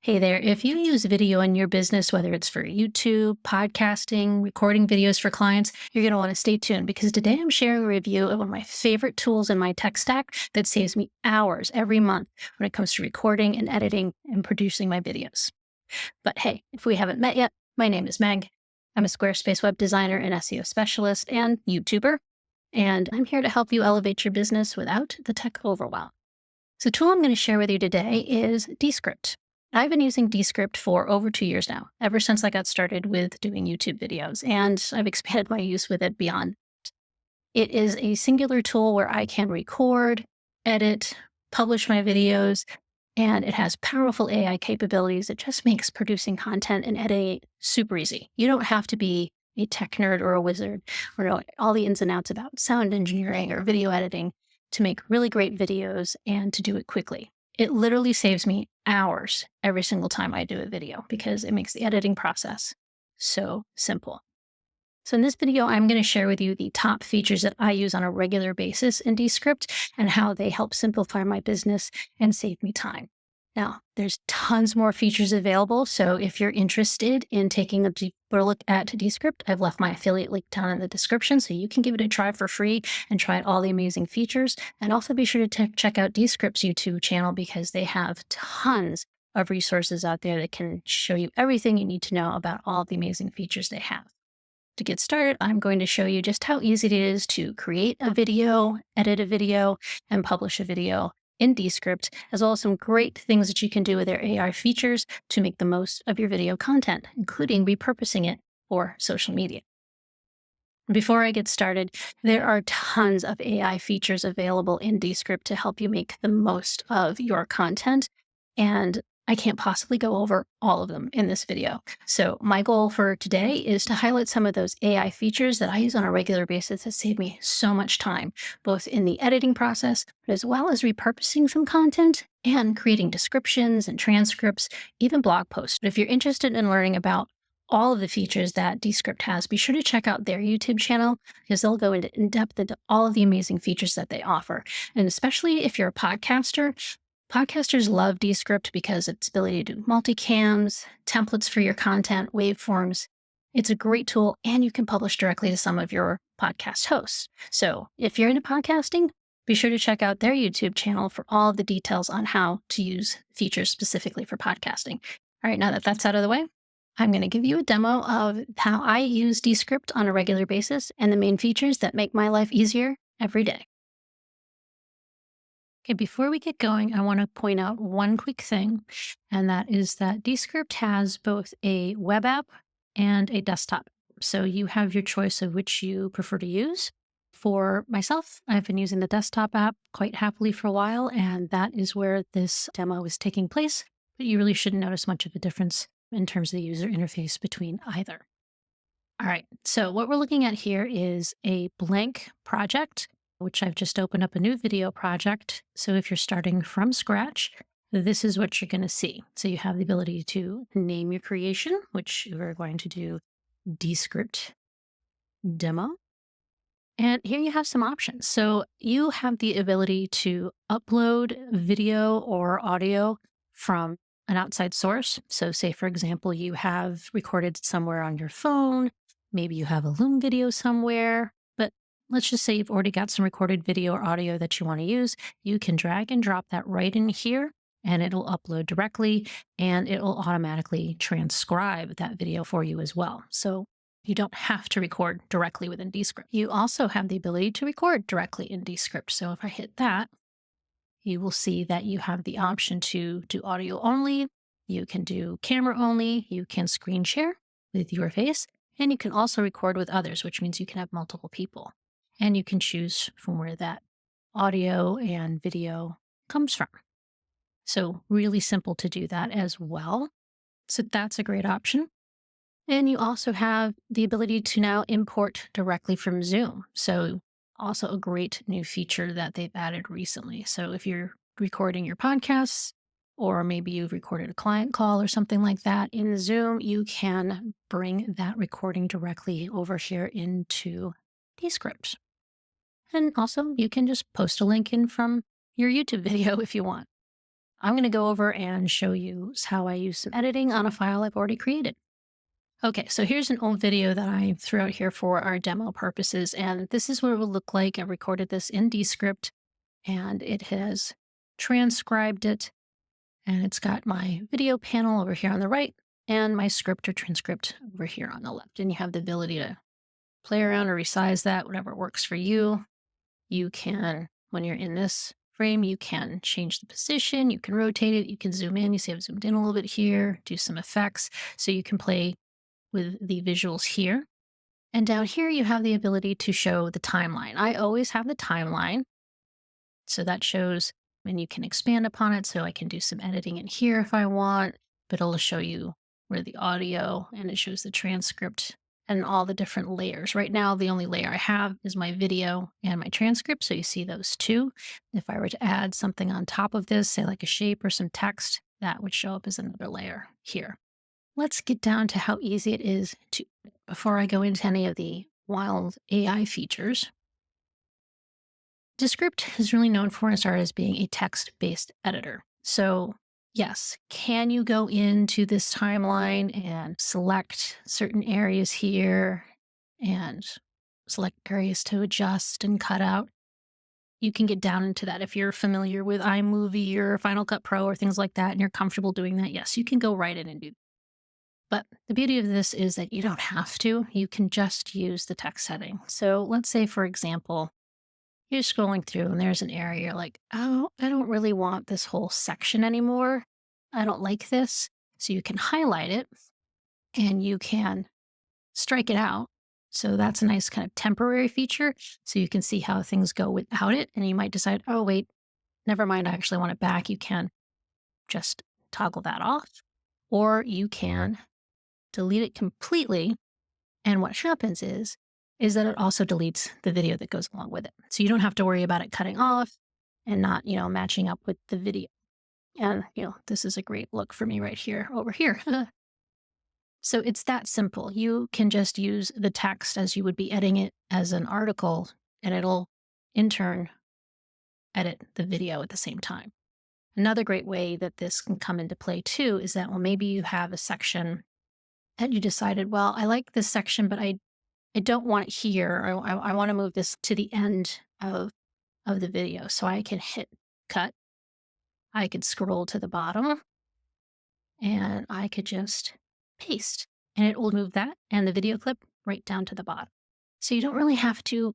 Hey there, if you use video in your business, whether it's for YouTube, podcasting, recording videos for clients, you're going to want to stay tuned because today I'm sharing a review of one of my favorite tools in my tech stack that saves me hours every month when it comes to recording and editing and producing my videos. But hey, if we haven't met yet, my name is Meg. I'm a Squarespace web designer and SEO specialist and YouTuber, and I'm here to help you elevate your business without the tech overwhelm. So the tool I'm going to share with you today is Descript. I've been using Descript for over 2 years now, ever since I got started with doing YouTube videos, and I've expanded my use with it beyond. It is a singular tool where I can record, edit, publish my videos, and it has powerful AI capabilities. It just makes producing content and editing super easy. You don't have to be a tech nerd or a wizard or know all the ins and outs about sound engineering or video editing to make really great videos and to do it quickly. It literally saves me hours every single time I do a video because it makes the editing process so simple. So in this video, I'm going to share with you the top features that I use on a regular basis in Descript and how they help simplify my business and save me time. Now, there's tons more features available, so if you're interested in taking a deeper look at Descript, I've left my affiliate link down in the description so you can give it a try for free and try out all the amazing features. And also be sure to check out Descript's YouTube channel because they have tons of resources out there that can show you everything you need to know about all the amazing features they have. To get started, I'm going to show you just how easy it is to create a video, edit a video, and publish a video in Descript, as well as some great things that you can do with their AI features to make the most of your video content, including repurposing it for social media. Before I get started, there are tons of AI features available in Descript to help you make the most of your content, and I can't possibly go over all of them in this video. So my goal for today is to highlight some of those AI features that I use on a regular basis that save me so much time, both in the editing process, but as well as repurposing some content and creating descriptions and transcripts, even blog posts. But if you're interested in learning about all of the features that Descript has, be sure to check out their YouTube channel because they'll go in depth into all of the amazing features that they offer. And especially if you're a podcaster, podcasters love Descript because its ability to do multicams, templates for your content, waveforms. It's a great tool, and you can publish directly to some of your podcast hosts. So if you're into podcasting, be sure to check out their YouTube channel for all of the details on how to use features specifically for podcasting. All right, now that that's out of the way, I'm going to give you a demo of how I use Descript on a regular basis and the main features that make my life easier every day. Okay, before we get going, I want to point out one quick thing, and that is that Descript has both a web app and a desktop. So you have your choice of which you prefer to use. For myself, I've been using the desktop app quite happily for a while, and that is where this demo is taking place. But you really shouldn't notice much of a difference in terms of the user interface between either. All right, so what we're looking at here is a blank project, which I've just opened up a new video project. So if you're starting from scratch, this is what you're going to see. So you have the ability to name your creation, which we're going to do Descript demo. And here you have some options. So you have the ability to upload video or audio from an outside source. So say, for example, you have recorded somewhere on your phone, maybe you have a Loom video somewhere, but let's just say you've already got some recorded video or audio that you want to use. You can drag and drop that right in here and it'll upload directly and it will automatically transcribe that video for you as well. So you don't have to record directly within Descript. You also have the ability to record directly in Descript. So if I hit that, you will see that you have the option to do audio only. You can do camera only. You can screen share with your face. And you can also record with others, which means you can have multiple people. And you can choose from where that audio and video comes from. So really simple to do that as well. So that's a great option. And you also have the ability to now import directly from Zoom. So also a great new feature that they've added recently. So if you're recording your podcasts, or maybe you've recorded a client call or something like that in Zoom, you can bring that recording directly over here into Descript. And also you can just post a link in from your YouTube video if you want. I'm going to go over and show you how I use some editing on a file I've already created. Okay, so here's an old video that I threw out here for our demo purposes, and this is what it would look like. I recorded this in Descript, and it has transcribed it, and it's got my video panel over here on the right, and my script or transcript over here on the left. And you have the ability to play around or resize that, whatever works for you. You can, when you're in this frame, you can change the position, you can rotate it, you can zoom in. You see I've zoomed in a little bit here, do some effects, so you can play with the visuals here. And down here, you have the ability to show the timeline. I always have the timeline. So that shows, and you can expand upon it. So I can do some editing in here if I want, but it'll show you where the audio, and it shows the transcript and all the different layers. Right now, the only layer I have is my video and my transcript. So you see those two. If I were to add something on top of this, say like a shape or some text, that would show up as another layer here. Let's get down to how easy it is to, before I go into any of the wild AI features. Descript is really known for as far as being a text-based editor. So yes, can you go into this timeline and select certain areas here and select areas to adjust and cut out? You can get down into that. If you're familiar with iMovie or Final Cut Pro or things like that, and you're comfortable doing that, yes, you can go right in and do that. But the beauty of this is that you don't have to. You can just use the text setting. So let's say, for example, you're scrolling through and there's an area you're like, oh, I don't really want this whole section anymore. I don't like this. So you can highlight it and you can strike it out. So that's a nice kind of temporary feature. So you can see how things go without it. And you might decide, oh, wait, never mind. I actually want it back. You can just toggle that off, or you can delete it completely. And what happens is that it also deletes the video that goes along with it. So you don't have to worry about it cutting off and not, matching up with the video. And, this is a great look for me right here, over here. So it's that simple. You can just use the text as you would be editing it as an article, and it'll in turn edit the video at the same time. Another great way that this can come into play too is that, well, maybe you have a section and you decided, well, I like this section, but I don't want it here. I want to move this to the end of the video. So I can hit cut. I could scroll to the bottom and I could just paste, and it will move that and the video clip right down to the bottom. So you don't really have to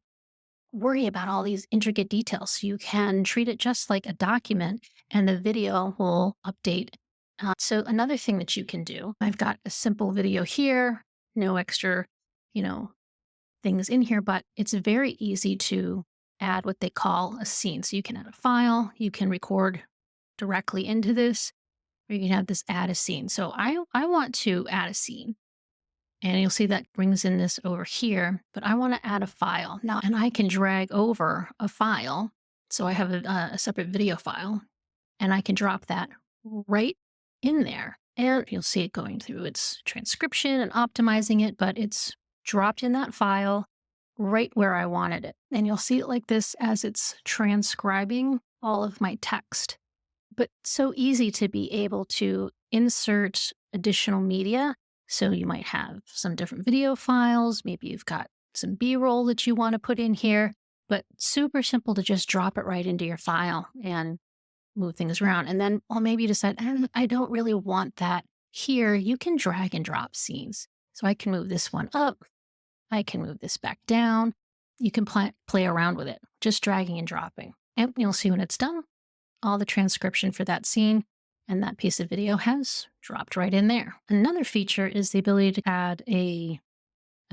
worry about all these intricate details. You can treat it just like a document and the video will update. So another thing that you can do, I've got a simple video here, no extra, things in here, but it's very easy to add what they call a scene. So you can add a file, you can record directly into this, or you can have this add a scene. So I want to add a scene, and you'll see that brings in this over here, but I want to add a file now, and I can drag over a file. So I have a separate video file, and I can drop that right in there, and you'll see it going through its transcription and optimizing it, but it's dropped in that file right where I wanted it. And you'll see it like this as it's transcribing all of my text. But so easy to be able to insert additional media. So you might have some different video files. Maybe you've got some B-roll that you want to put in here, but super simple to just drop it right into your file and move things around. And then, well, maybe you decide, I don't really want that here. You can drag and drop scenes. So I can move this one up. I can move this back down. You can play around with it, just dragging and dropping. And you'll see when it's done, all the transcription for that scene and that piece of video has dropped right in there. Another feature is the ability to add a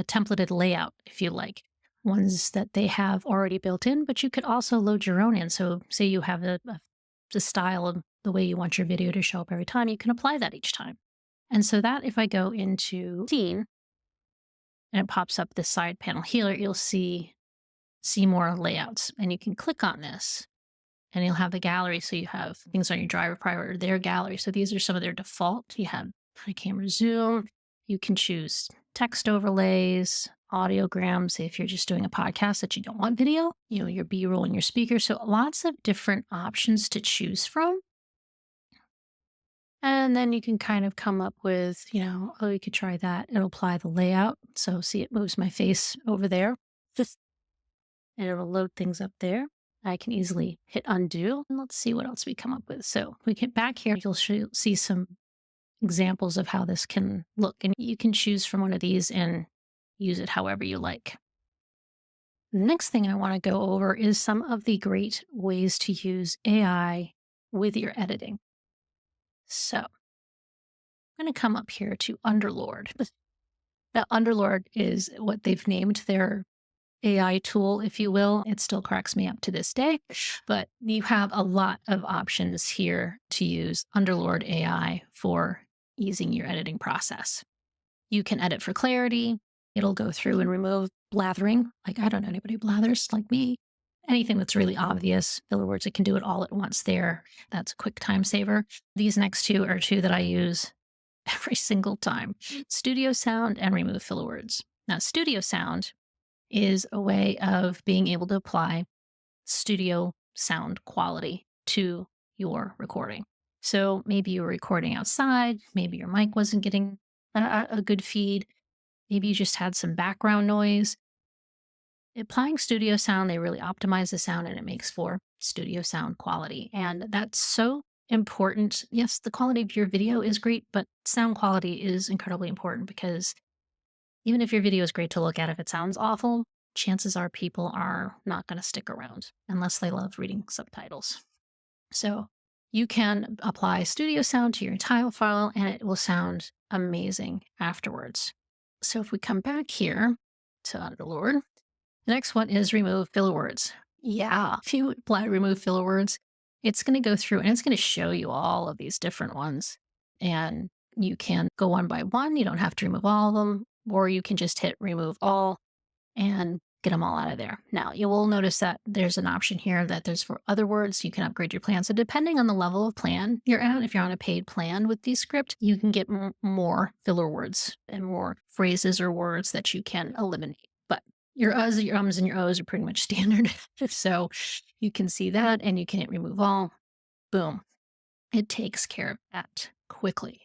templated layout, if you like, ones that they have already built in, but you could also load your own in. So say you have the style of the way you want your video to show up every time, you can apply that each time. And so that if I go into scene and it pops up this side panel here, you'll see more layouts, and you can click on this and you'll have the gallery. So you have things on your drive or private or their gallery. So these are some of their default. You have high camera zoom. You can choose text overlays, audiograms. If you're just doing a podcast that you don't want video, your B-roll and your speaker. So lots of different options to choose from. And then you can kind of come up with, oh, you could try that. It'll apply the layout. So see, it moves my face over there. Just and it'll load things up there. I can easily hit undo. And let's see what else we come up with. So we get back here, you'll see some examples of how this can look. And you can choose from one of these and use it however you like. The next thing I want to go over is some of the great ways to use AI with your editing. So I'm going to come up here to Underlord. Now, Underlord is what they've named their AI tool, if you will. It still cracks me up to this day, but you have a lot of options here to use Underlord AI for easing your editing process. You can edit for clarity. It'll go through and remove blathering. Like, I don't know anybody who blathers like me. Anything that's really obvious. In other words, it can do it all at once there. That's a quick time saver. These next two are two that I use every single time. Studio sound and remove filler words. Now, studio sound is a way of being able to apply studio sound quality to your recording. So maybe you were recording outside, maybe your mic wasn't getting a good feed, maybe you just had some background noise. Applying studio sound, they really optimize the sound and it makes for studio sound quality. And that's so important. Yes, the quality of your video is great, but sound quality is incredibly important because even if your video is great to look at, if it sounds awful, chances are people are not going to stick around unless they love reading subtitles. So you can apply studio sound to your entire file and it will sound amazing afterwards. So if we come back here to Underlord, the next one is remove filler words. Yeah, if you apply remove filler words, it's going to go through and it's going to show you all of these different ones. And you can go one by one. You don't have to remove all of them, or you can just hit remove all and get them all out of there. Now, you will notice that there's an option here that there's for other words. You can upgrade your plan. So depending on the level of plan you're at, if you're on a paid plan with Descript, you can get more filler words and more phrases or words that you can eliminate. But your uhs, your ums, and your ohs are pretty much standard. So you can see that and you can hit remove all. Boom. It takes care of that quickly.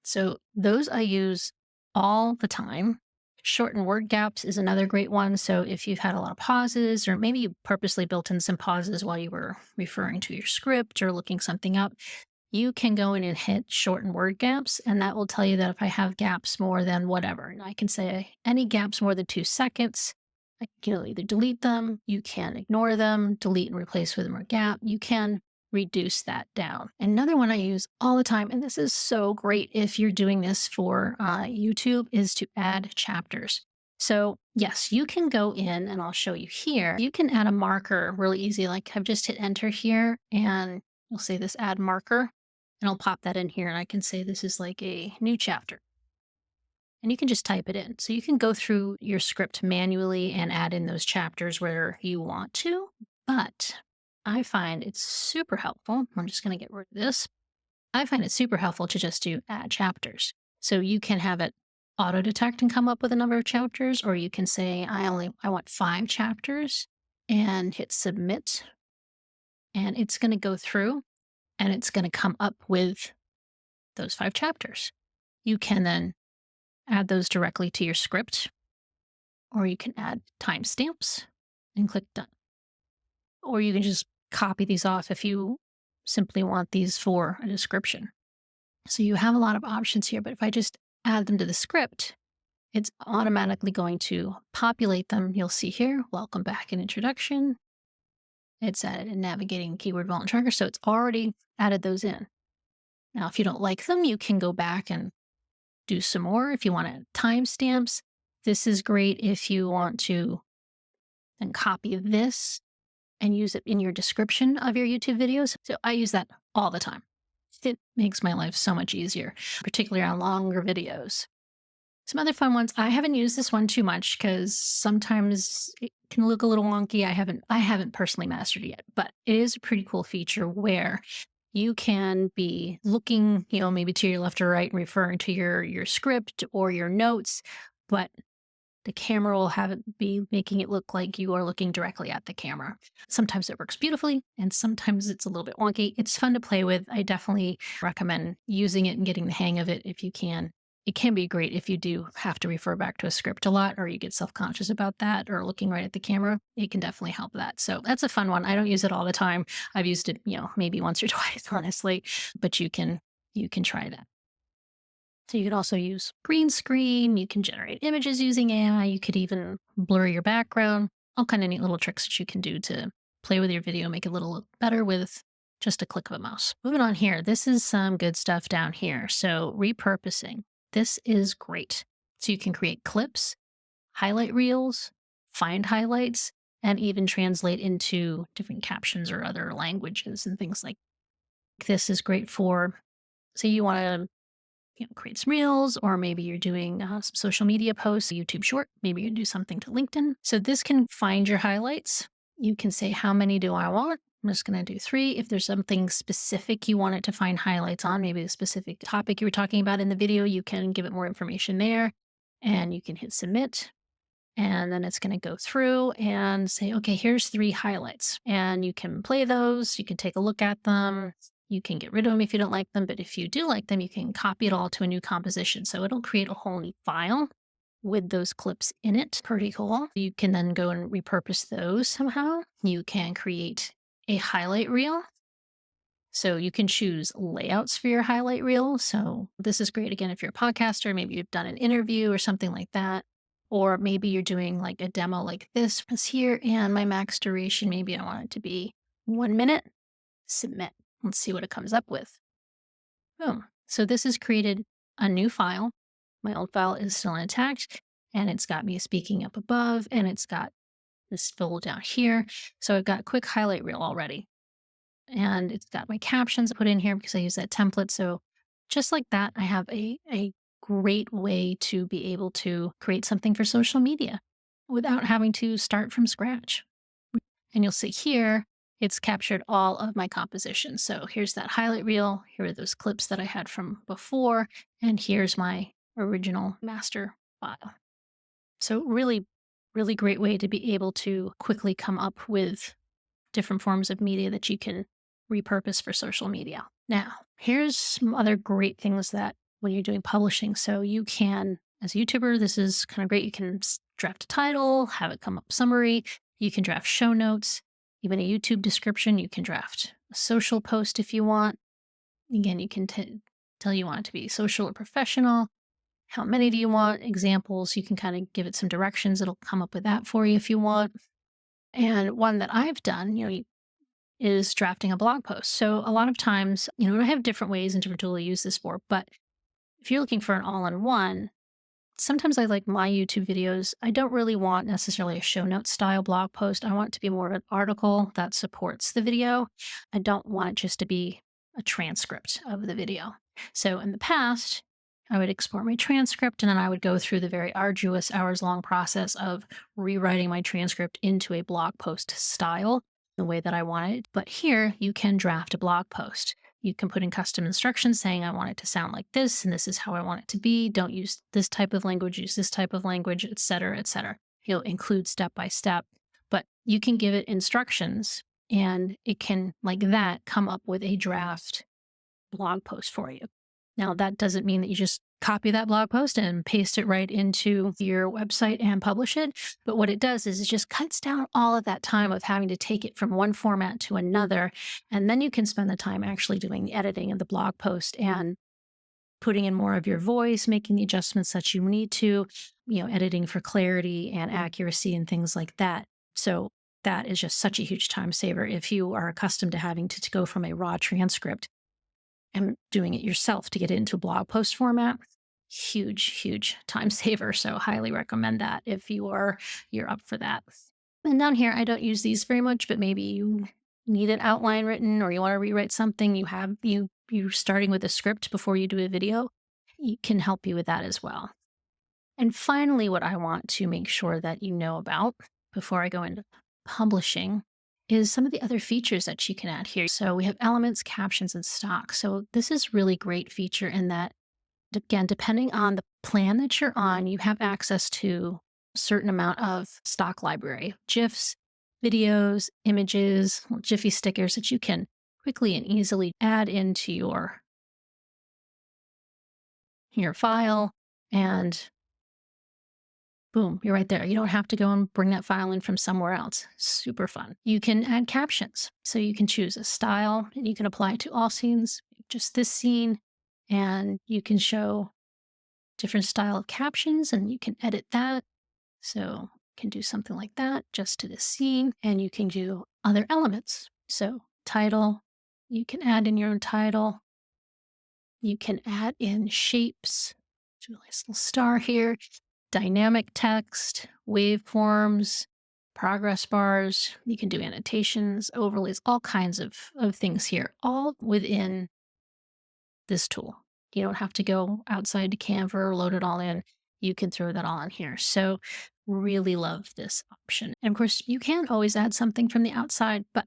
So those I use all the time. Shorten word gaps is another great one. So if you've had a lot of pauses, or maybe you purposely built in some pauses while you were referring to your script or looking something up, you can go in and hit shorten word gaps, and that will tell you that if I have gaps more than whatever, and I can say any gaps more than 2 seconds, I can either delete them, you can ignore them, delete and replace with a more gap. You can reduce that down. Another one I use all the time, and this is so great if you're doing this for YouTube, is to add chapters. So yes, you can go in and I'll show you here. You can add a marker really easy. Like I've just hit enter here and you'll say this add marker and I'll pop that in here and I can say this is like a new chapter. And you can just type it in. So you can go through your script manually and add in those chapters where you want to, but I find it's super helpful. I'm just going to get rid of this. I find it super helpful to just do add chapters. So you can have it auto detect and come up with a number of chapters, or you can say, I want 5 chapters and hit submit. And it's going to go through and it's going to come up with those 5 chapters. You can then add those directly to your script, or you can add timestamps and click done. Or you can just copy these off if you simply want these for a description. So you have a lot of options here, but if I just add them to the script, it's automatically going to populate them. You'll see here, welcome back in introduction. It's added in navigating keyword development tracker. So it's already added those in. Now, if you don't like them, you can go back and do some more. If you want to add timestamps, this is great if you want to then copy this and use it in your description of your YouTube videos. So I use that all the time. It makes my life so much easier, particularly on longer videos. Some other fun ones. I haven't used this one too much because sometimes it can look a little wonky. I haven't personally mastered it yet, but it is a pretty cool feature where you can be looking, maybe to your left or right and referring to your script or your notes, but The camera will have it be making it look like you are looking directly at the camera. Sometimes it works beautifully and sometimes it's a little bit wonky. It's fun to play with. I definitely recommend using it and getting the hang of it if you can. It can be great if you do have to refer back to a script a lot or you get self-conscious about that or looking right at the camera. It can definitely help that. So that's a fun one. I don't use it all the time. I've used it, maybe once or twice, honestly, but you can try that. So you could also use green screen, you can generate images using AI, you could even blur your background, all kind of neat little tricks that you can do to play with your video, make it a little look better with just a click of a mouse. Moving on here, this is some good stuff down here. So repurposing, this is great. So you can create clips, highlight reels, find highlights, and even translate into different captions or other languages and things like this is great for, say you want to create some reels, or maybe you're doing some social media posts, YouTube short, maybe you do something to LinkedIn. So this can find your highlights. You can say, how many do I want? I'm just going to do 3. If there's something specific you want it to find highlights on, maybe a specific topic you were talking about in the video, you can give it more information there and you can hit submit. And then it's going to go through and say, okay, here's 3 highlights. And you can play those. You can take a look at them. You can get rid of them if you don't like them. But if you do like them, you can copy it all to a new composition. So it'll create a whole new file with those clips in it. Pretty cool. You can then go and repurpose those somehow. You can create a highlight reel. So you can choose layouts for your highlight reel. So this is great, again, if you're a podcaster, maybe you've done an interview or something like that. Or maybe you're doing like a demo like this is here, and my max duration, maybe I want it to be 1 minute. Submit. Let's see what it comes up with. Boom. So this has created a new file. My old file is still intact, and it's got me speaking up above, and it's got this fill down here. So I've got a quick highlight reel already. And it's got my captions put in here because I use that template. So just like that, I have a great way to be able to create something for social media without having to start from scratch. And you'll see here, it's captured all of my compositions. So here's that highlight reel. Here are those clips that I had from before. And here's my original master file. So really, really great way to be able to quickly come up with different forms of media that you can repurpose for social media. Now, here's some other great things that when you're doing publishing. So you can, as a YouTuber, this is kind of great. You can draft a title, have it come up summary. You can draft show notes, even a YouTube description. You can draft a social post if you want. Again, you can tell you want it to be social or professional. How many do you want? Examples. You can kind of give it some directions. It'll come up with that for you if you want. And one that I've done, is drafting a blog post. So a lot of times, I have different ways and different tools to use this for, but if you're looking for an all-in-one, sometimes I like my YouTube videos. I don't really want necessarily a show notes style blog post. I want it to be more of an article that supports the video. I don't want it just to be a transcript of the video. So in the past, I would export my transcript and then I would go through the very arduous hours-long process of rewriting my transcript into a blog post style the way that I want it. But here you can draft a blog post. You can put in custom instructions saying, I want it to sound like this, and this is how I want it to be. Don't use this type of language, use this type of language, et cetera, et cetera. You'll include step by step, but you can give it instructions and it can, like that, come up with a draft blog post for you. Now, that doesn't mean that you just copy that blog post and paste it right into your website and publish it. But what it does is it just cuts down all of that time of having to take it from one format to another. And then you can spend the time actually doing the editing of the blog post and putting in more of your voice, making the adjustments that you need to, editing for clarity and accuracy and things like that. So that is just such a huge time saver if you are accustomed to having to go from a raw transcript and doing it yourself to get it into blog post format. Huge time saver. So highly recommend that if you're up for that. And down here, I don't use these very much, but maybe you need an outline written or you want to rewrite something. You're starting with a script before you do a video. It can help you with that as well. And finally, what I want to make sure that you know about before I go into publishing is some of the other features that you can add here. So we have elements, captions, and stock. So this is really great feature in that, again, depending on the plan that you're on, you have access to certain amount of stock library, GIFs, videos, images, Jiffy stickers that you can quickly and easily add into your file, and boom, you're right there. You don't have to go and bring that file in from somewhere else. Super fun. You can add captions. So you can choose a style and you can apply it to all scenes, just this scene, and you can show different style of captions and you can edit that. So you can do something like that just to the scene, and you can do other elements. So title, you can add in your own title. You can add in shapes. Do a nice little star here. Dynamic text, waveforms, progress bars. You can do annotations, overlays, all kinds of things here, all within this tool. You don't have to go outside to Canva or load it all in. You can throw that all in here. So really love this option. And of course, you can always add something from the outside, but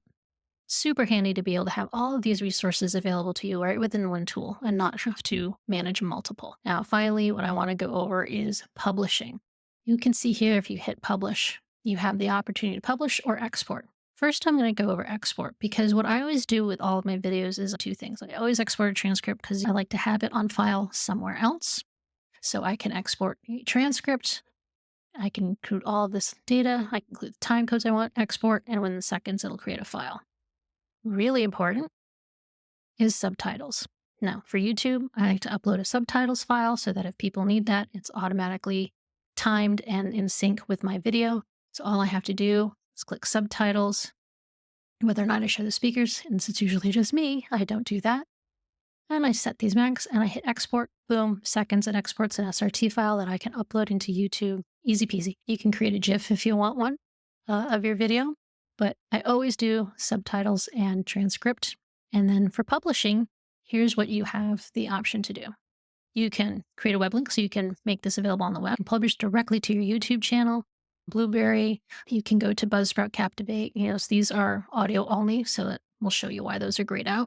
super handy to be able to have all of these resources available to you right within one tool and not have to manage multiple. Now, finally, what I want to go over is publishing. You can see here, if you hit publish, you have the opportunity to publish or export. First, I'm going to go over export because what I always do with all of my videos is two things. I always export a transcript because I like to have it on file somewhere else. So I can export a transcript. I can include all of this data. I can include the time codes I want, export, and within seconds, it'll create a file. Really important is subtitles. Now, for YouTube, I like to upload a subtitles file so that if people need that, it's automatically timed and in sync with my video. So all I have to do is click subtitles, whether or not I show the speakers, and since it's usually just me, I don't do that. And I set these max and I hit export, boom, seconds, it exports an SRT file that I can upload into YouTube. Easy peasy. You can create a GIF if you want one of your video. But I always do subtitles and transcript. And then for publishing, here's what you have the option to do. You can create a web link, so you can make this available on the web and publish directly to your YouTube channel, Blueberry. You can go to Buzzsprout, Captivate. So these are audio only, so that we'll show you why those are grayed out.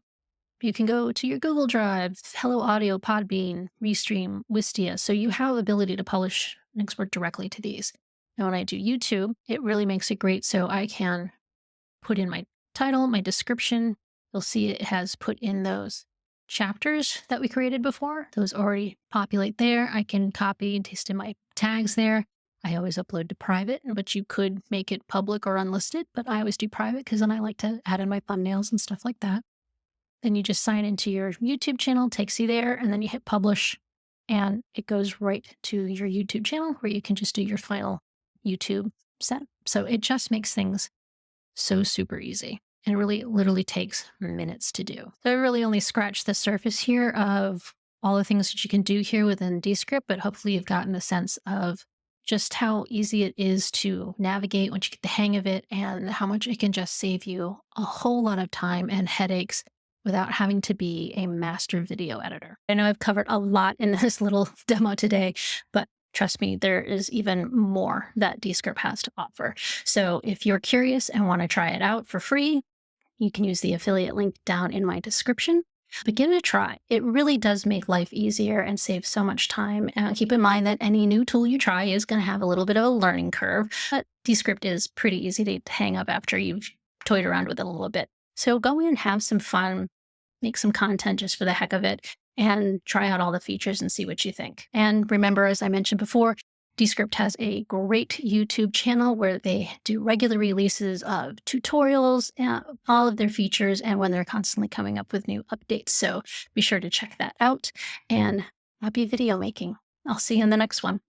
You can go to your Google Drive, Hello Audio, Podbean, Restream, Wistia. So you have the ability to publish and export directly to these. Now, when I do YouTube, it really makes it great. So I can put in my title, my description. You'll see it has put in those chapters that we created before. Those already populate there. I can copy and paste in my tags there. I always upload to private, but you could make it public or unlisted, but I always do private because then I like to add in my thumbnails and stuff like that. Then you just sign into your YouTube channel, takes you there, and then you hit publish, and it goes right to your YouTube channel where you can just do your final YouTube set. So it just makes things so super easy. And really literally takes minutes to do. So I really only scratched the surface here of all the things that you can do here within Descript, but hopefully you've gotten a sense of just how easy it is to navigate once you get the hang of it and how much it can just save you a whole lot of time and headaches without having to be a master video editor. I know I've covered a lot in this little demo today, but trust me, there is even more that Descript has to offer. So if you're curious and want to try it out for free, you can use the affiliate link down in my description. But give it a try. It really does make life easier and save so much time. And keep in mind that any new tool you try is going to have a little bit of a learning curve, but Descript is pretty easy to hang up after you've toyed around with it a little bit. So go in, have some fun, make some content just for the heck of it, and try out all the features and see what you think. And remember, as I mentioned before, Descript has a great YouTube channel where they do regular releases of tutorials, all of their features, and when they're constantly coming up with new updates. So be sure to check that out, and happy video making. I'll see you in the next one.